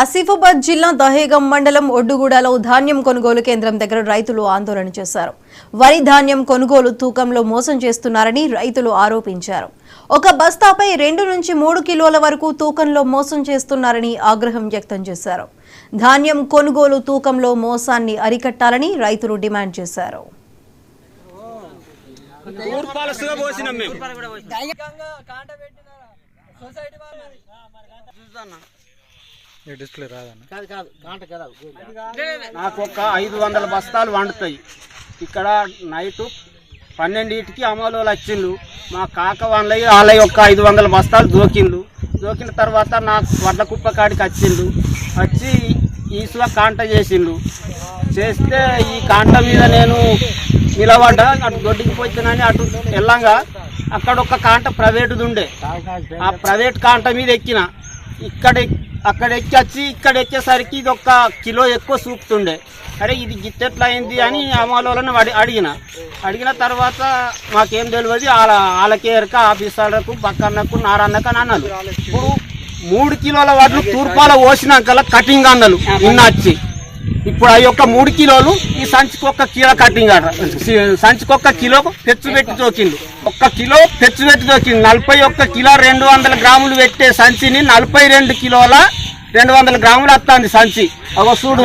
ఆసిఫాబాద్ జిల్లా దహేగం మండలం ఒడ్డుగూడలో ధాన్యం కొనుగోలు కేంద్రం దగ్గర రైతులు ఆందోళన చేశారు. వరి ధాన్యం కొనుగోలు తూకంలో మోసం చేస్తున్నారని రైతులు ఆరోపించారు. ఒక బస్తాపై 2 నుంచి 3 కిలోల వరకు తూకంలో మోసం చేస్తున్నారని ఆగ్రహం వ్యక్తం చేశారు. ధాన్యం కొనుగోలు తూకంలో మోసాన్ని అరికట్టాలని రైతులు డిమాండ్ చేశారు. నాకు ఒక 500 బస్తాలు వండుతాయి. ఇక్కడ నైట్ 12కి అమలు వచ్చిండు. మా కాక వాళ్ళ యొక్క 500 బస్తాలు దోకిన తర్వాత నాకు వడ్ల కుప్ప కాడికి వచ్చిండు. వచ్చి ఈసుగా కాంట చేస్తే ఈ కాంట మీద నేను నిలబడ్డా. అటు దొడ్డికి పోతున్నానని అటు వెళ్ళంగా అక్కడ ఒక కాంట ప్రైవేటుది ఉండే. ఆ ప్రైవేట్ కాంట మీద ఎక్కిన. అక్కడ ఎక్కి ఇక్కడ ఎక్కేసరికి ఇది 1 కిలో ఎక్కువ చూపుతుండే. అరే ఇది గిట్టెట్లా అయింది అని అమలులను అడిగిన తర్వాత మాకేం తెలియదు. వాళ్ళకే ఎరక ఆఫీసర్లకు పక్కన్నకు నారన్నకు అని అన్నారు. ఇప్పుడు 3 కిలోల వడ్లు తూర్పాల పోసినాక కటింగ్ అన్నలు నిన్న వచ్చి ఇప్పుడు ఆ యొక్క 3 కిలోలు ఈ సంచికి 1 కిలో కటింగ్ సంచికి 1 కిలో పెచ్చుపెట్టి తోకిండు. 1 కిలో పెచ్చుపెట్టి తోకిండు. 41 కిలో 200 గ్రాములు పెట్టే సంచిని 42 కిలోల 200 గ్రాములు వస్తుంది సంచి. ఒక చూడు.